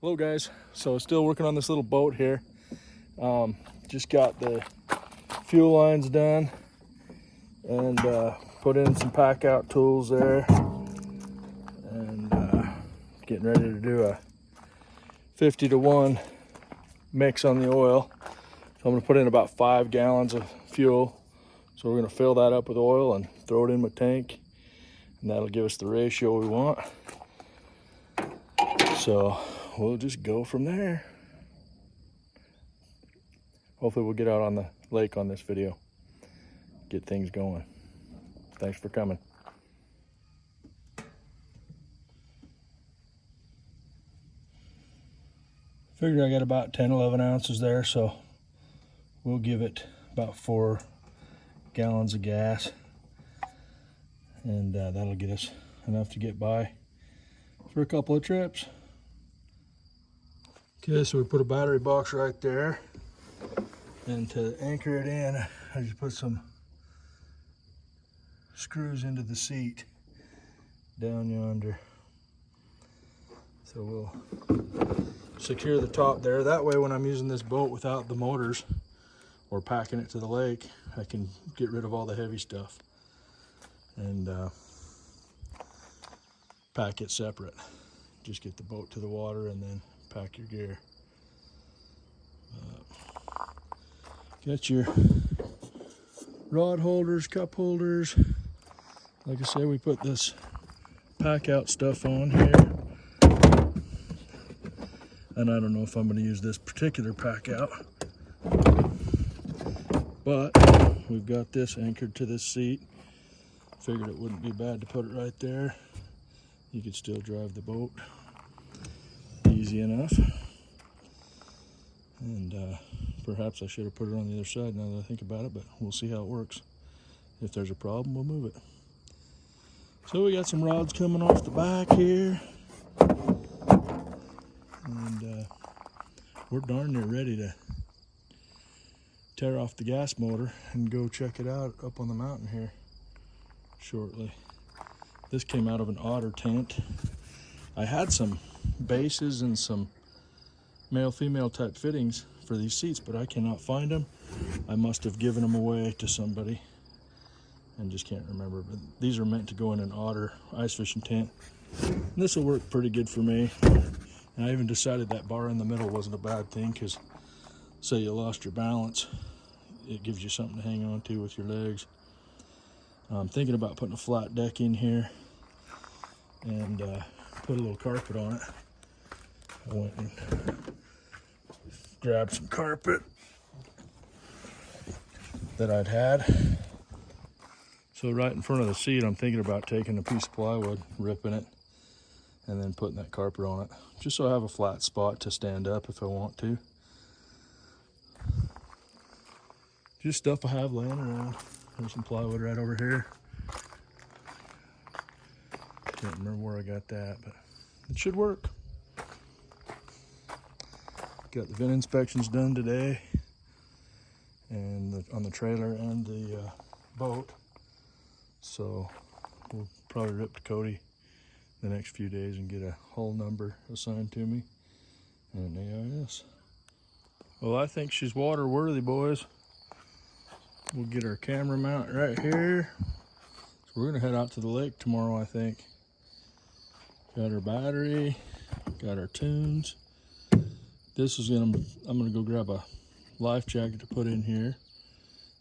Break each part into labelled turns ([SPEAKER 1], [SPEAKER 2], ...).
[SPEAKER 1] Hello guys, so still working on this little boat here. Just got the fuel lines done and put in some pack out tools there and getting ready to do a 50-to-1 mix on the oil. So I'm going to put in about 5 gallons of fuel. So we're going to fill that up with oil and throw it in my tank, and that'll give us the ratio we want. So we'll just go from there. Hopefully we'll get out on the lake on this video, get things going. Thanks for coming. Figured I got about 10-11 ounces there, so we'll give it about 4 gallons of gas, and that'll get us enough to get by for a couple of trips. Okay, so we put a battery box right there, and to anchor it in, I just put some screws into the seat down yonder. So we'll secure the top there. That way when I'm using this boat without the motors or packing it to the lake, I can get rid of all the heavy stuff and pack it separate. Just get the boat to the water and then pack your gear. Get your rod holders, cup holders. Like I said, we put this pack out stuff on here. And I don't know if I'm going to use this particular pack out, but we've got this anchored to this seat. Figured it wouldn't be bad to put it right there. You could still drive the boat easy enough. And perhaps I should have put it on the other side now that I think about it, but we'll see how it works. If there's a problem, we'll move it. So we got some rods coming off the back here. And we're darn near ready to tear off the gas motor and go check it out up on the mountain here shortly. This came out of an otter tent. I had some bases and some male-female type fittings for these seats, but I cannot find them. I must have given them away to somebody and just can't remember. But these are meant to go in an otter ice fishing tent. This will work pretty good for me. And I even decided that bar in the middle wasn't a bad thing, because say you lost your balance, it gives you something to hang on to with your legs. I'm thinking about putting a flat deck in here and put a little carpet on it. I went and grabbed some carpet that I'd had. So right in front of the seat, I'm thinking about taking a piece of plywood, ripping it, and then putting that carpet on it, just so I have a flat spot to stand up if I want to. Just stuff I have laying around. There's some plywood right over here. Can't remember where I got that, but it should work. Got the vent inspections done today, and on the trailer and the boat. So we'll probably rip to Cody the next few days and get a hull number assigned to me and an AIS. Well, I think she's water worthy, boys. We'll get our camera mount right here. So we're gonna head out to the lake tomorrow, I think. Got our battery, got our tunes. This is I'm gonna go grab a life jacket to put in here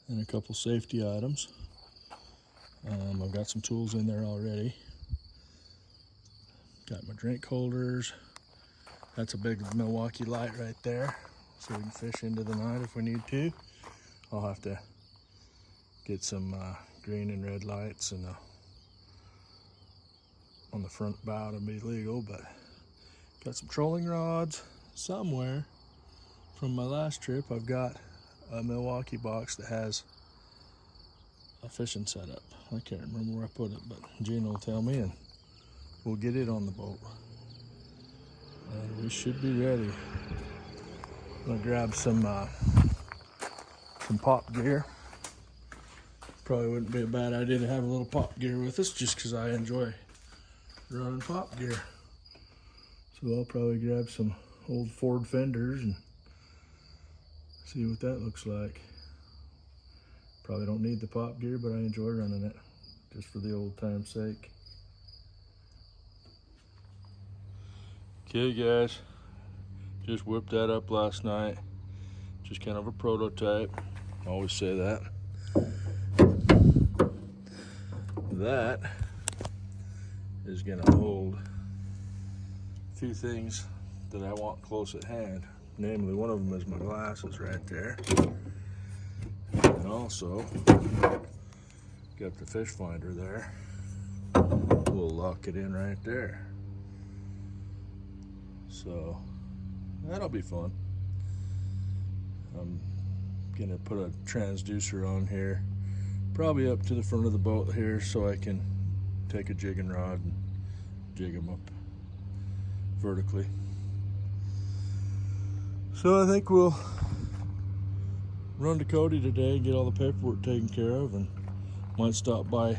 [SPEAKER 1] and a couple safety items. I've got some tools in there already. Got my drink holders. That's a big Milwaukee light right there, so we can fish into the night if we need to. I'll have to get some green and red lights and on the front bow to be legal, but got some trolling rods somewhere from my last trip. I've got a Milwaukee box that has a fishing setup. I can't remember where I put it, but Gina will tell me and we'll get it on the boat. And we should be ready. I'm gonna grab some pop gear. Probably wouldn't be a bad idea to have a little pop gear with us, just because I enjoy running pop gear. So So I'll probably grab some old Ford fenders and see what that looks like. Probably don't need the pop gear, but I enjoy running it just for the old time's sake. Okay guys, just whipped that up last night. Just kind of a prototype. I always say that. That is gonna hold a few things that I want close at hand. Namely, one of them is my glasses right there. And also, got the fish finder there. We'll lock it in right there. So, that'll be fun. I'm gonna put a transducer on here, probably up to the front of the boat here, so I can take a jigging rod and jig them up vertically. So I think we'll run to Cody today and get all the paperwork taken care of, and might stop by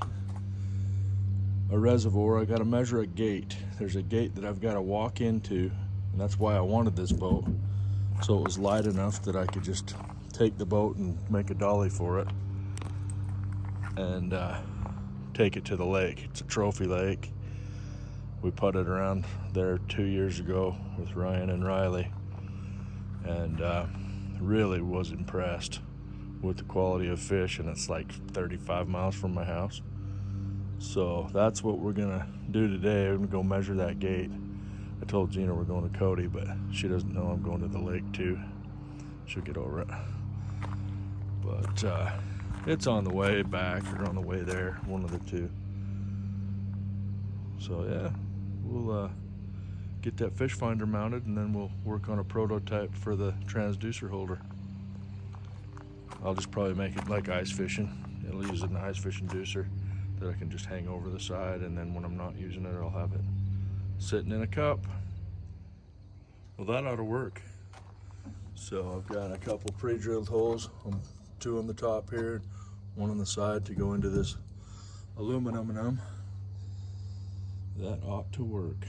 [SPEAKER 1] a reservoir. I got to measure a gate. There's a gate that I've got to walk into, and that's why I wanted this boat, so it was light enough that I could just take the boat and make a dolly for it and take it to the lake. It's a trophy lake. We putted around there 2 years ago with Ryan and Riley, and really was impressed with the quality of fish, and it's like 35 miles from my house. So that's what we're gonna do today. I'm gonna go measure that gate. I told Gina we're going to Cody, but she doesn't know I'm going to the lake too. She'll get over it. But it's on the way back or on the way there, one of the two. So yeah, we'll get that fish finder mounted, and then we'll work on a prototype for the transducer holder. I'll just probably make it like ice fishing. It'll use an ice fishing juicer that I can just hang over the side, and then when I'm not using it, I'll have it sitting in a cup. Well, that ought to work. So I've got a couple pre-drilled holes, 2 on the top here, 1 on the side to go into this aluminum. That ought to work.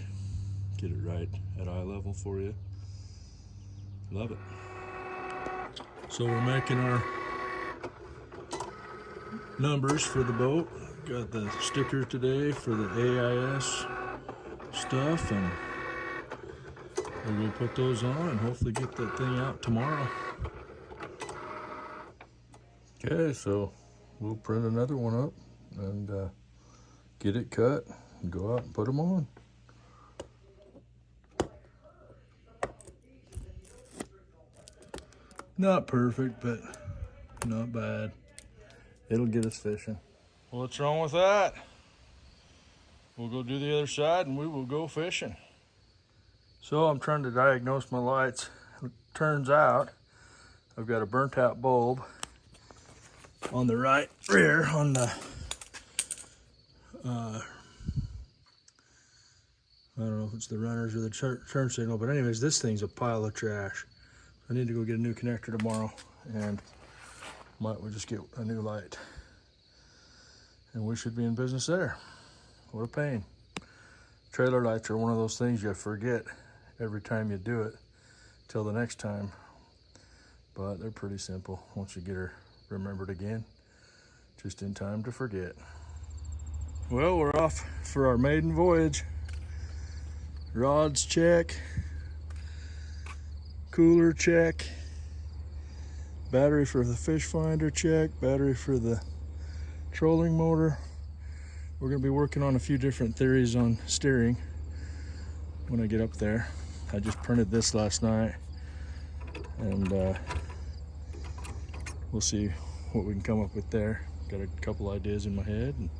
[SPEAKER 1] Get it right at eye level for you. Love it. So we're making our numbers for the boat. Got the sticker today for the AIS stuff, and we're gonna put those on and hopefully get that thing out tomorrow. Okay, so we'll print another one up and get it cut and go out and put them on. Not perfect, but not bad. It'll get us fishing. Well, what's wrong with that? We'll go do the other side and we will go fishing. So I'm trying to diagnose my lights. It turns out I've got a burnt out bulb on the right rear on the I don't know if it's the runners or the turn signal, but anyways, this thing's a pile of trash. I need to go get a new connector tomorrow, and might we just get a new light, and we should be in business there. What a pain. Trailer lights are one of those things you forget every time you do it till the next time, but they're pretty simple once you get her remembered again, just in time to forget. Well, we're off for our maiden voyage. Rods check, cooler check, battery for the fish finder check, battery for the trolling motor. We're going to be working on a few different theories on steering when I get up there. I just printed this last night, and we'll see what we can come up with there. Got a couple ideas in my head, and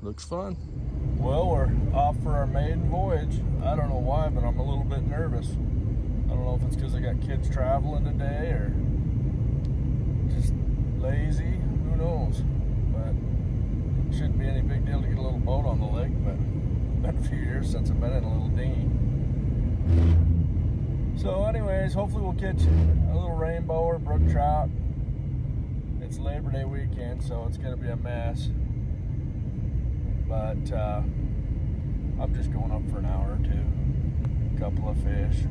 [SPEAKER 1] looks fun. Well, we're off for our maiden voyage. I don't know why, but I'm a little bit nervous. I don't know if it's because I got kids traveling today or just lazy. Who knows? But it shouldn't be any big deal to get a little boat on the lake, but it's been a few years since I've been in a little dinghy. So anyways, hopefully we'll catch a little rainbow or brook trout. It's Labor Day weekend, so it's going to be a mess. But I'm just going up for an hour or two, a couple of fish.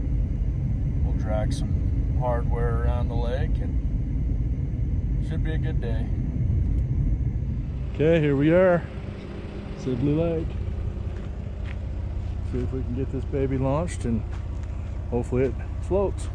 [SPEAKER 1] We'll drag some hardware around the lake and should be a good day. Okay, here we are, Sibley Lake. See if we can get this baby launched and hopefully it floats.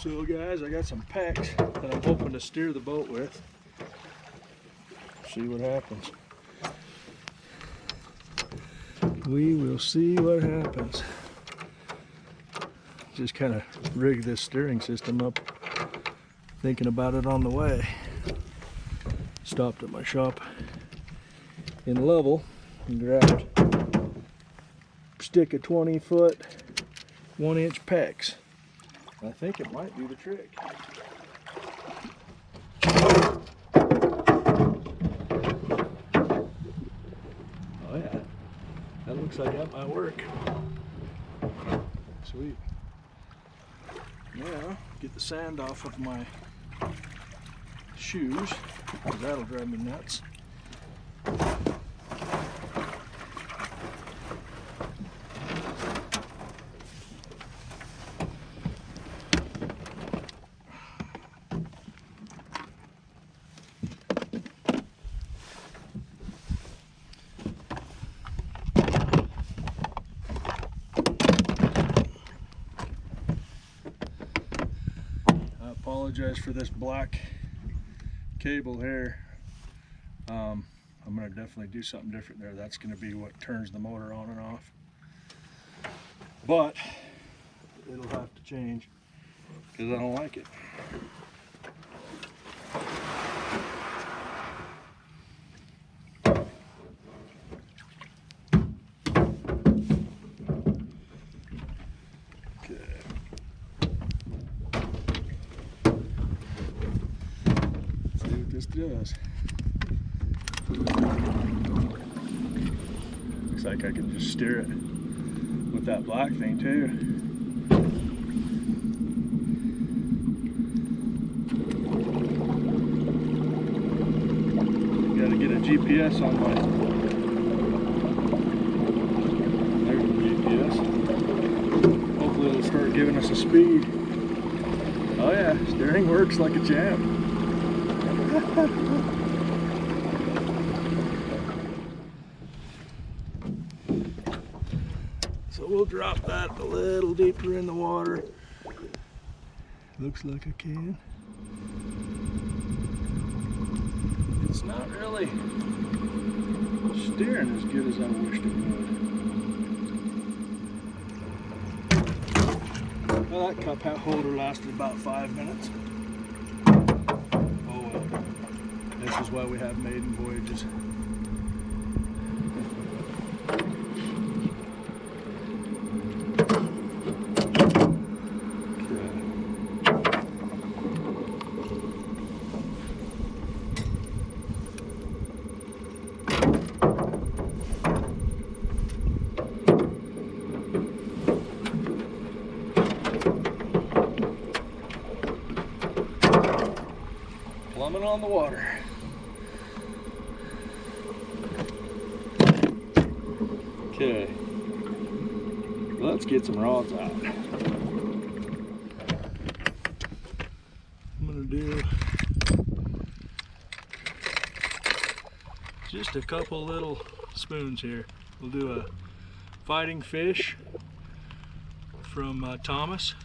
[SPEAKER 1] So guys, I got some pecks that I'm hoping to steer the boat with. See what happens. We will see what happens. Just kind of rigged this steering system up, thinking about it on the way. Stopped at my shop in Level and grabbed a stick of 20-foot, 1-inch pecks. I think it might do the trick. Oh yeah, that looks like that might work. Sweet. Now, get the sand off of my shoes, because that'll drive me nuts. Apologize for this black cable here. I'm going to definitely do something different there. That's going to be what turns the motor on and off. But it'll have to change because I don't like it. This does. Looks like I can just steer it with that black thing too. Got to get a GPS on my. There's the GPS. Hopefully it'll start giving us a speed. Oh yeah, steering works like a champ. So we'll drop that a little deeper in the water. Looks like I can. It's not really steering as good as I wished it would. Well, that cup holder lasted about 5 minutes. This is why we have maiden voyages. Plumbing on the water. Okay, let's get some rods out. I'm gonna do just a couple little spoons here. We'll do a fighting fish from Thomas,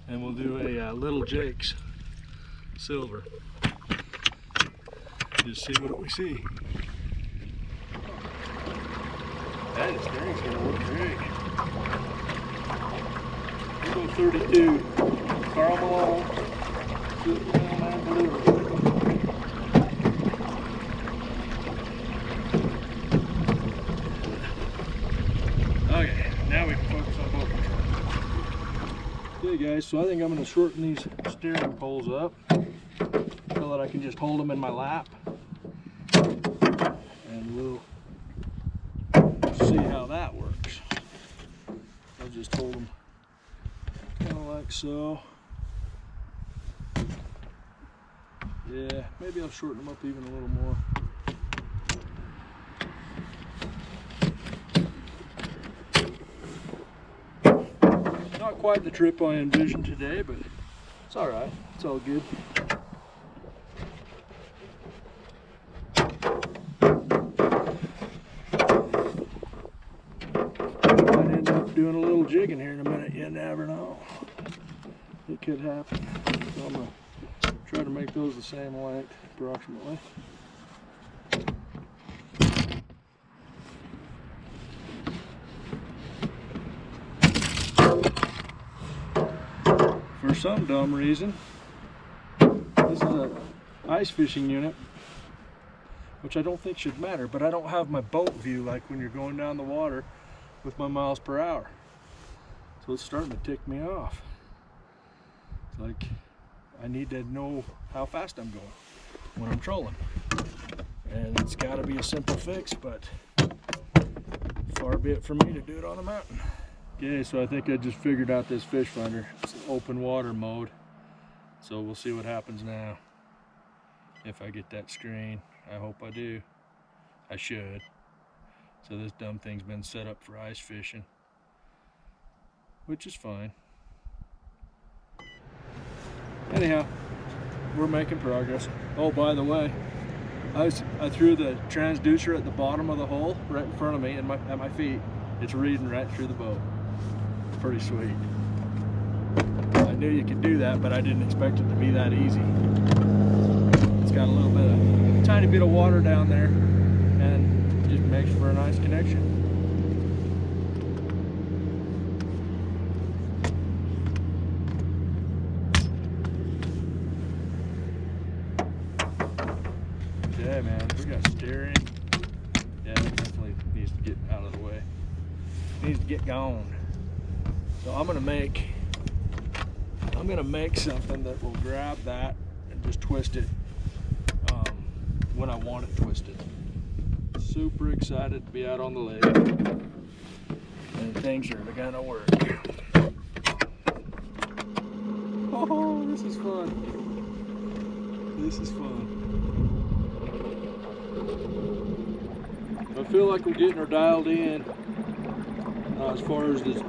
[SPEAKER 1] and we'll do a Little Jake's silver. Just see what we see. That steering's gonna work great. We'll go 32. Carl Malone. Sit down and deliver. Okay, now we can Okay guys, so I think I'm going to shorten these steering poles up so that I can just hold them in my lap, and we'll see how that works. I'll just hold them kind of like so. Yeah, maybe I'll shorten them up even a little more. Not quite the trip I envisioned today, but it's all right. It's all good. Might end up doing a little jigging here in a minute. You never know. It could happen. So I'm gonna try to make those the same length, approximately. For some dumb reason, this is an ice fishing unit, which I don't think should matter, but I don't have my boat view like when you're going down the water with my miles per hour. So it's starting to tick me off. It's like I need to know how fast I'm going when I'm trolling. And it's got to be a simple fix, but far be it from me to do it on a mountain. Okay, so I think I just figured out this fish finder. It's open water mode. So we'll see what happens now. If I get that screen. I hope I do. I should. So this dumb thing's been set up for ice fishing, which is fine. Anyhow, we're making progress. Oh, by the way, I threw the transducer at the bottom of the hole right in front of me and at my feet. It's reading right through the boat. Pretty sweet. I knew you could do that, but I didn't expect it to be that easy. It's got a tiny bit of water down there, and it just makes for a nice connection. Okay, man, we got steering. Yeah, it definitely needs to get out of the way. It needs to get gone. So I'm gonna make something that will grab that and just twist it when I want it twisted. Super excited to be out on the lake, and things are gonna work. Oh, this is fun. This is fun. I feel like we're getting her dialed in as far as the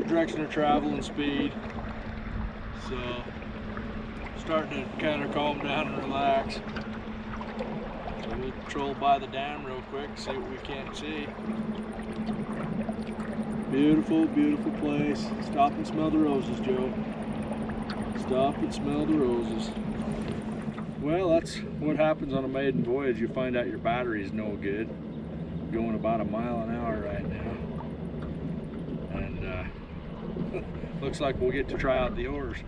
[SPEAKER 1] direction of travel and speed. So starting to kind of calm down and relax. So we'll troll by the dam real quick, see what we can't see. Beautiful, beautiful place. Stop and smell the roses, Joe. Stop and smell the roses. Well, that's what happens on a maiden voyage. You find out your battery's no good. Going about a mile an hour right now. And looks like we'll get to try out the oars.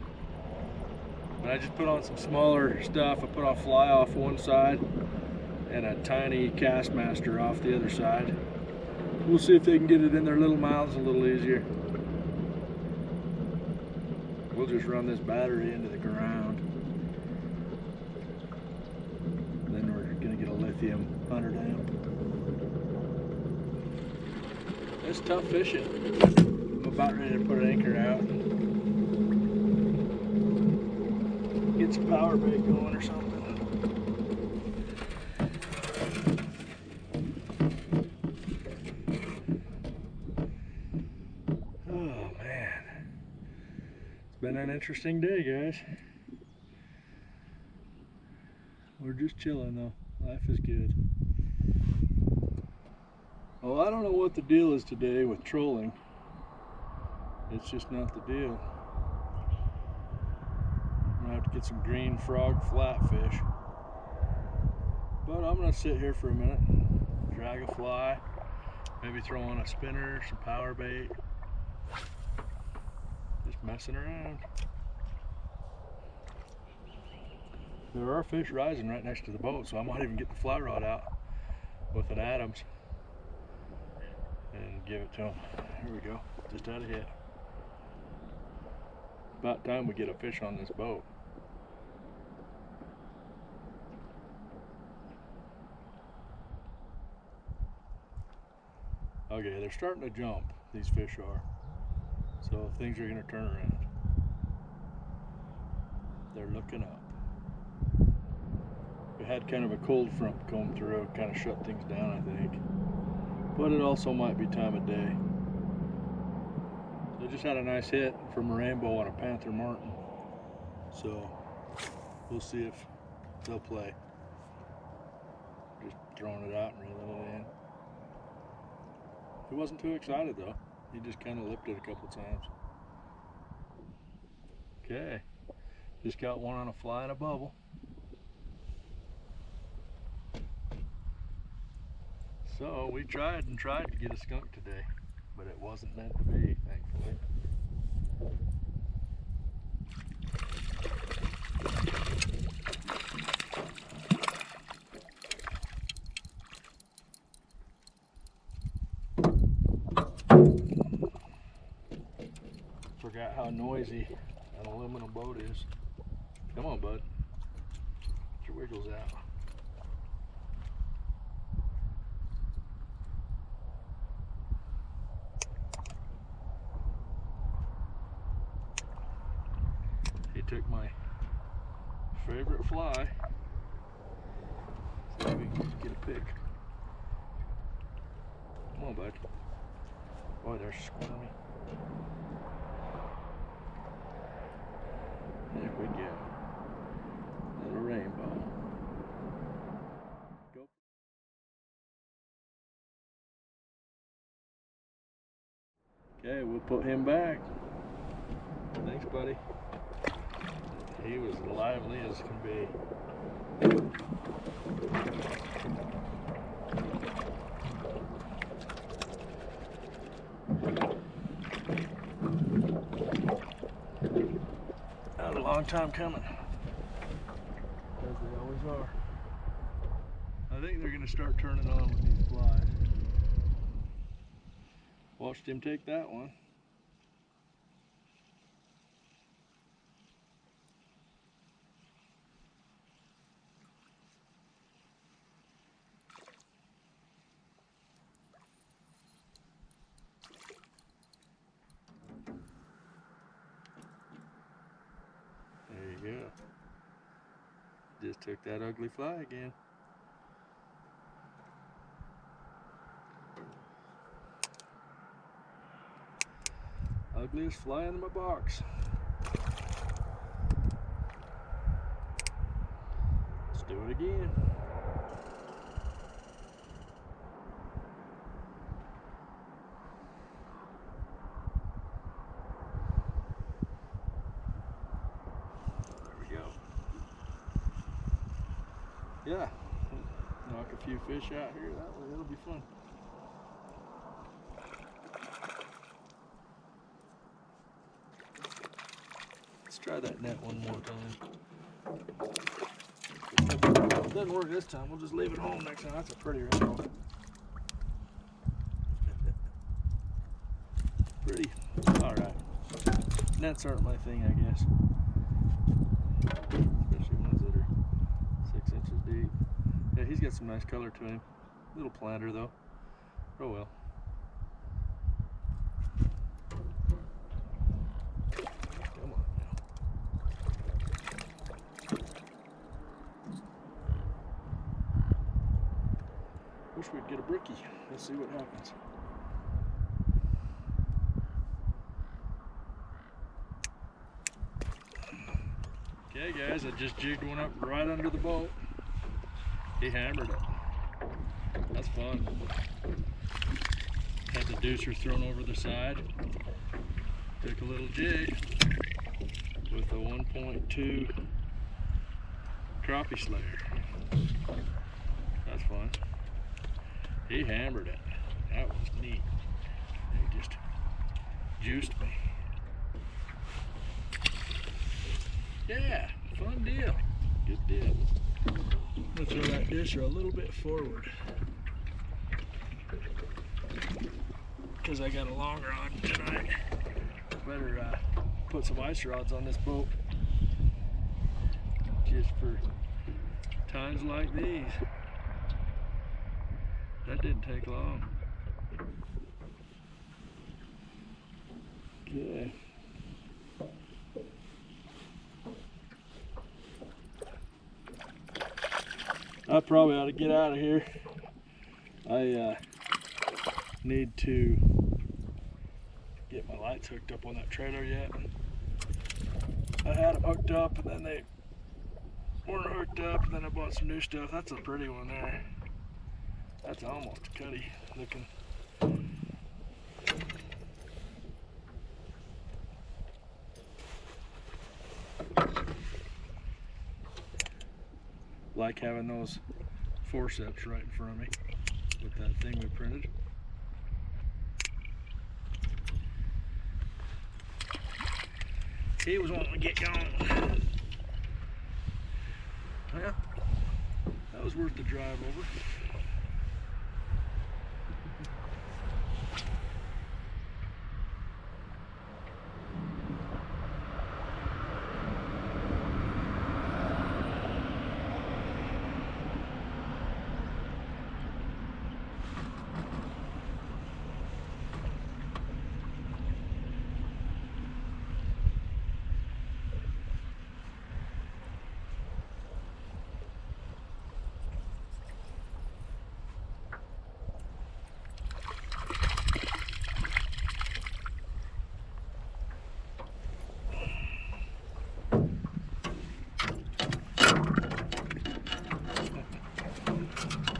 [SPEAKER 1] But I just put on some smaller stuff. I put on fly off one side and a tiny Castmaster off the other side. We'll see if they can get it in their little mouths a little easier. We'll just run this battery into the ground. Then we're gonna get a lithium 100 amp. It's tough fishing. I'm about ready to put an anchor out. Get some power bait going or something. Oh man. It's been an interesting day, guys. We're just chilling though. Life is good. Well, I don't know what the deal is today with trolling. It's just not the deal. I'm gonna have to get some green frog flatfish. But I'm gonna sit here for a minute, drag a fly, maybe throw on a spinner, some power bait. Just messing around. There are fish rising right next to the boat, so I might even get the fly rod out with an Adams and give it to them. Here we go, just out ahead. About time we get a fish on this boat. Okay, they're starting to jump, these fish are. So things are gonna turn around. They're looking up. We had kind of a cold front come through, kind of shut things down, I think. But it also might be time of day. So I just had a nice hit from a rainbow on a panther martin. So we'll see if they'll play. Just throwing it out and reeling it in. He wasn't too excited though. He just kind of lipped it a couple times. Okay, just got one on a fly in a bubble. So we tried and tried to get a skunk today, but it wasn't meant to be, thankfully. Forgot how noisy an aluminum boat is. Come on, bud. Get your wiggles out. He took my favorite fly. See if we can get a pick. Come on, bud. Boy, they're squirmy. There we go. Little rainbow. Go. Okay, we'll put him back. Thanks, buddy. He was lively as can be. That was a long time coming, as they always are. I think they're going to start turning on with these flies. Watched him take that one. There you go. Just took that ugly fly again. Ugliest fly in my box. Let's do it again. There we go. Yeah, knock a few fish out here. It'll be fun. Let's try that net one more time. If it doesn't work this time, we'll just leave it home next time. That's a pretty rainbow. Pretty. Alright. Nets aren't my thing, I guess. Especially ones that are 6 inches deep. Yeah, he's got some nice color to him. Little planter though. Oh well. Wish we'd get a brookie. Let's see what happens. Okay guys, I just jigged one up right under the boat. He hammered it. That's fun. Had the deucer thrown over the side. Took a little jig with a 1.2 crappie slayer. That's fun. He hammered it. That was neat. He just juiced me. Yeah, fun deal. Good deal. I'm gonna throw that disher a little bit forward because I got a longer on tonight. Better put some ice rods on this boat just for times like these. That didn't take long. Okay. I probably ought to get out of here. I need to get my lights hooked up on that trailer yet. I had them hooked up and then they weren't hooked up, and then I bought some new stuff. That's a pretty one there. That's almost a cutty looking. Like having those forceps right in front of me with that thing we printed. He was wanting to get going. Yeah, that was worth the drive over.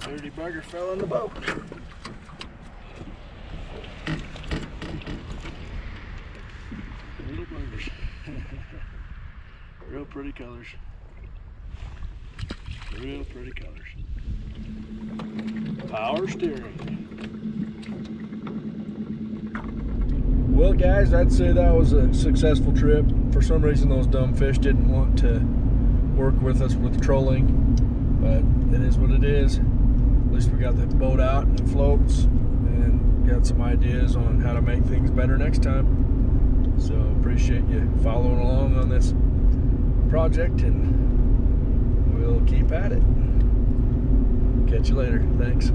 [SPEAKER 1] Dirty bugger fell in the boat. Little buggers. Real pretty colors. Real pretty colors. Power steering. Well guys, I'd say that was a successful trip. For some reason those dumb fish didn't want to work with us with trolling, but it is what it is. At least we got the boat out and it floats, and got some ideas on how to make things better next time. So appreciate you following along on this project, and we'll keep at it. Catch you later. Thanks.